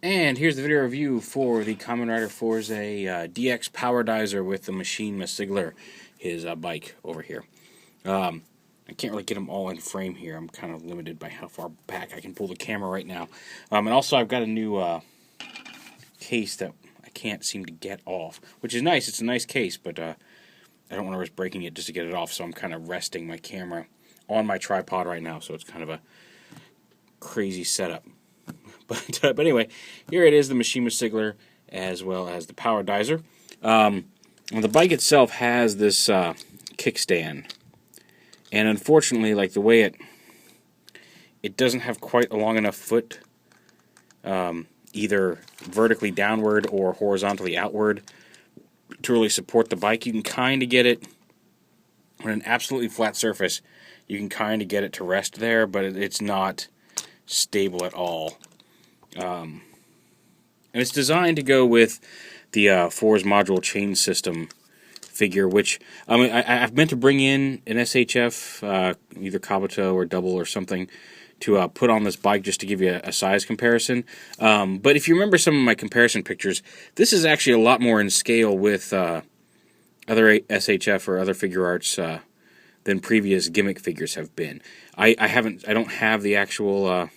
And here's the video review for the Kamen Rider Fourze DX Power Dizer with the machine Massigler, his bike over here. I can't really get them all in frame here. I'm kind of limited by how far back I can pull the camera right now. And also I've got a new case that I can't seem to get off, which is nice. It's a nice case, but I don't want to risk breaking it just to get it off, so I'm kind of resting my camera on my tripod right now, so it's kind of a crazy setup. But anyway, here it is, the machine Massigler, as well as the Power Dizer. The bike itself has this kickstand, and unfortunately, like the way it doesn't have quite a long enough foot, either vertically downward or horizontally outward, to really support the bike. You can kind of get it on an absolutely flat surface. You can kind of get it to rest there, but it's not stable at all. And it's designed to go with the Fourze module chain system figure, which I've meant to bring in an SHF, either Kabuto or double or something, to put on this bike just to give you a size comparison. But if you remember some of my comparison pictures, this is actually a lot more in scale with other SHF or other figure arts than previous gimmick figures have been. I don't have the actual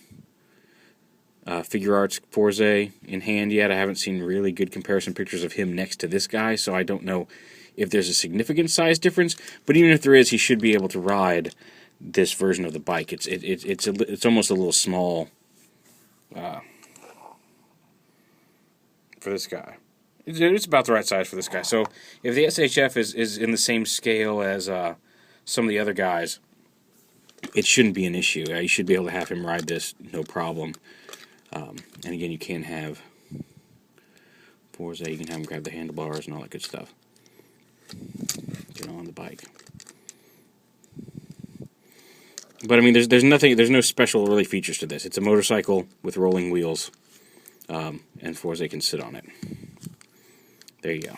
figure arts Fourze in hand yet. I haven't seen really good comparison pictures of him next to this guy, so I don't know if there's a significant size difference. But even if there is, he should be able to ride this version of the bike. It's almost a little small for this guy. It's about the right size for this guy. So if the SHF is in the same scale as some of the other guys, it shouldn't be an issue. You should be able to have him ride this no problem. And again, you can have Fourze, you can have him grab the handlebars and all that good stuff. Get on the bike. But I mean, there's no special really features to this. It's a motorcycle with rolling wheels, and Fourze can sit on it. There you go.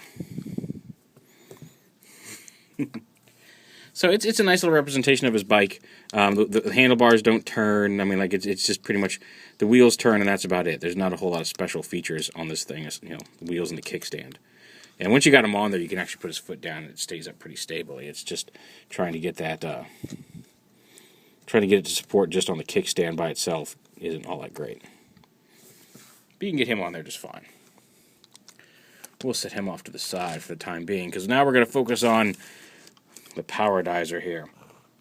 So it's a nice little representation of his bike. The handlebars don't turn. I mean, like it's just pretty much the wheels turn, and that's about it. There's not a whole lot of special features on this thing. The wheels and the kickstand. And once you got him on there, you can actually put his foot down, and it stays up pretty stably. It's just trying to get that, trying to get it to support just on the kickstand by itself isn't all that great. But you can get him on there just fine. We'll set him off to the side for the time being, because now we're going to focus on the Power Dizer here,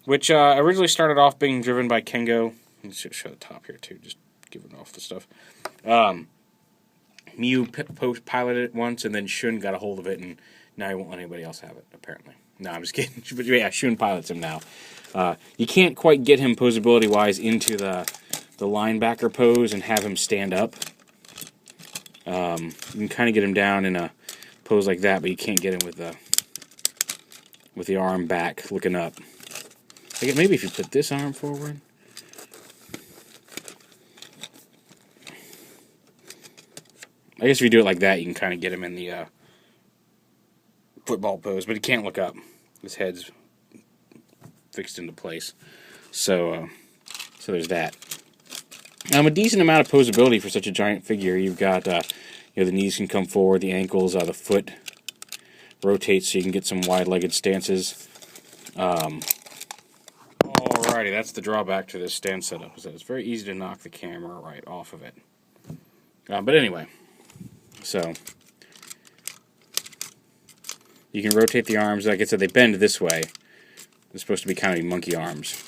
which originally started off being driven by Kengo. Let's show the top here too, just giving off the stuff. Mew piloted it once, and then Shun got a hold of it, and now he won't let anybody else have it, apparently. No, I'm just kidding. But yeah, Shun pilots him now. You can't quite get him posability-wise into the linebacker pose and have him stand up. You can kind of get him down in a pose like that, but you can't get him with the arm back, looking up. Like maybe if you put this arm forward. I guess if you do it like that, you can kind of get him in the football pose, but he can't look up. His head's fixed into place. So there's that. A decent amount of posability for such a giant figure. You've got the knees can come forward, the ankles, the foot rotates so you can get some wide-legged stances. Alrighty, that's the drawback to this stand setup. So it's very easy to knock the camera right off of it. But anyway, so you can rotate the arms. Like I said, they bend this way. They're supposed to be kind of monkey arms.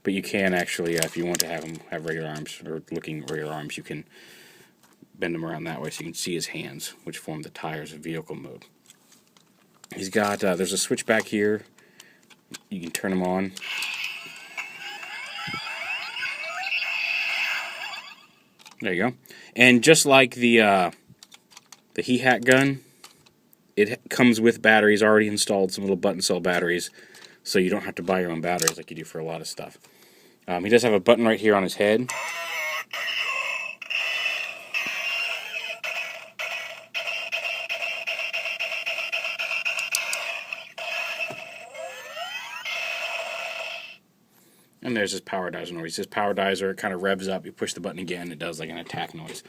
But you can actually, if you want to have them have regular arms, or looking regular arms, you can bend them around that way so you can see his hands, which form the tires of vehicle mode. He's got, there's a switch back here. You can turn them on. There you go. And just like the He-Hat gun, it comes with batteries already installed, some little button cell batteries, so you don't have to buy your own batteries like you do for a lot of stuff. He does have a button right here on his head. And there's his Power Dizer noise. His Power Dizer kind of revs up. You push the button again, it does like an attack noise.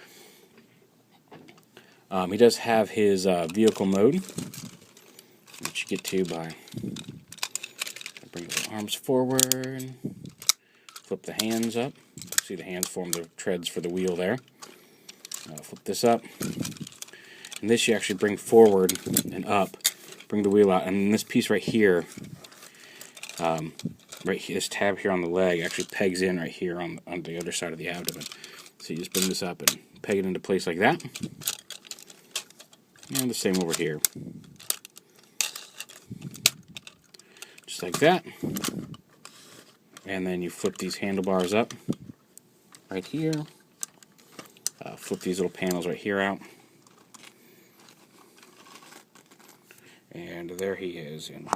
He does have his vehicle mode, which you get to by bring the arms forward, flip the hands up. See the hands form the treads for the wheel there. Flip this up, and this you actually bring forward and up, bring the wheel out, and this piece right here, this tab here on the leg actually pegs in right here on the other side of the abdomen. So you just bring this up and peg it into place like that. And the same over here. Just like that. And then you flip these handlebars up right here. Flip these little panels right here out. And there he is in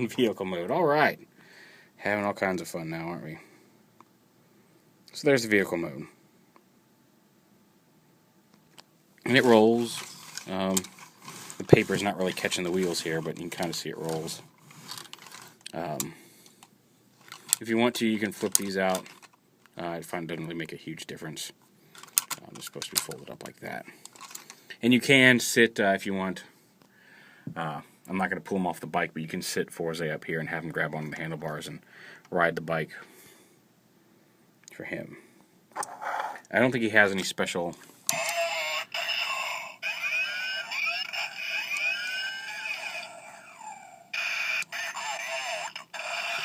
vehicle mode. Alright. Having all kinds of fun now, aren't we? So there's the vehicle mode. And it rolls. The paper's not really catching the wheels here, but you can kind of see it rolls. If you want to, you can flip these out. I find it doesn't really make a huge difference. They're supposed to be folded up like that. And you can sit, if you want, I'm not going to pull him off the bike, but you can sit Fourze up here and have him grab onto the handlebars and ride the bike for him. I don't think he has any special...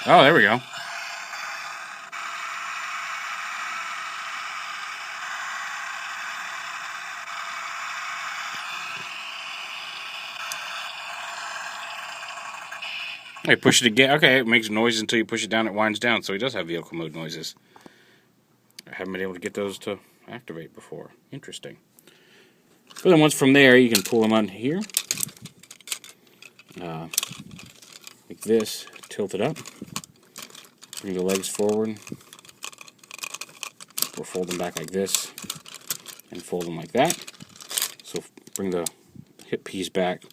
Oh, there we go. Hey, push it again. Okay, it makes noise until you push it down, it winds down, so he does have vehicle mode noises. I haven't been able to get those to activate before. Interesting. But then once from there, you can pull them on here. Like this, tilt it up. Bring the legs forward. Or fold them back like this. And fold them like that. So bring the hip piece back.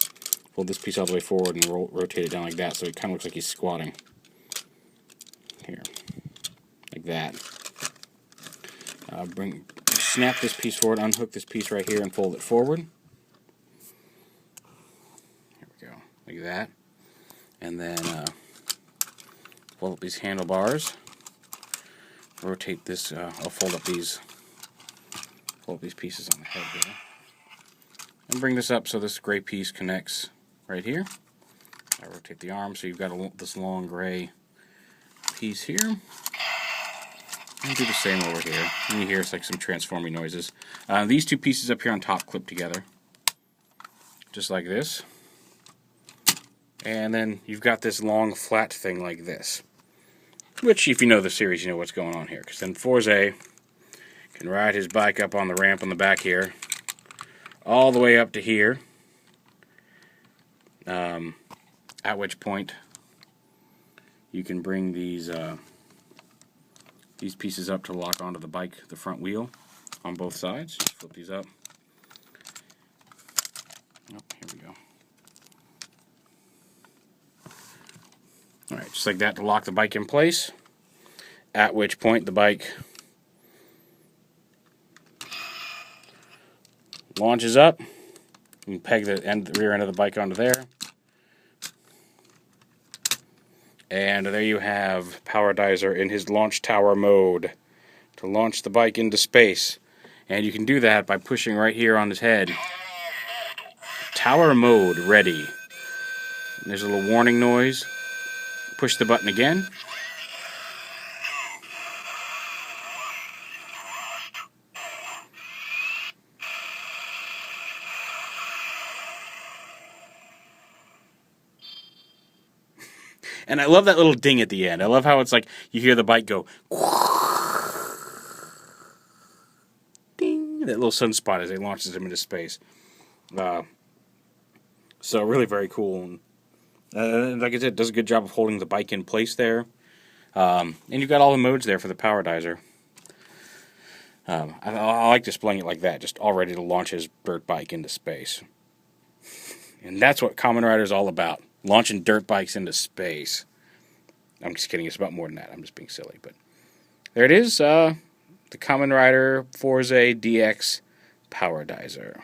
Fold this piece all the way forward and rotate it down like that, so it kind of looks like he's squatting. Here. Like that. Snap this piece forward, unhook this piece right here, and fold it forward. There we go. Like that. And then fold up these handlebars. Rotate this, I'll fold up these pieces on the head here. And bring this up so this gray piece connects right here. I rotate the arm so you've got this long gray piece here. And do the same over here. And you hear it's like some transforming noises. These two pieces up here on top clip together. Just like this. And then you've got this long flat thing like this. Which, if you know the series, you know what's going on here. Because then Fourze can ride his bike up on the ramp on the back here. All the way up to here. At which point you can bring these pieces up to lock onto the bike, the front wheel, on both sides. Just flip these up. Oh, here we go. Alright, just like that to lock the bike in place. At which point the bike launches up. You can peg the rear end of the bike onto there. And there you have Power DIZER in his launch tower mode to launch the bike into space. And you can do that by pushing right here on his head. Tower mode ready. And there's a little warning noise. Push the button again. And I love that little ding at the end. I love how it's like you hear the bike go ding, that little sunspot as it launches him into space. So really very cool. And like I said, it does a good job of holding the bike in place there. And you've got all the modes there for the Power DIZER. I like displaying it like that, just all ready to launch his dirt bike into space. And that's what Kamen Rider is all about. Launching dirt bikes into space. I'm just kidding. It's about more than that. I'm just being silly. But there it is. The Kamen Rider Fourze DX power dizer.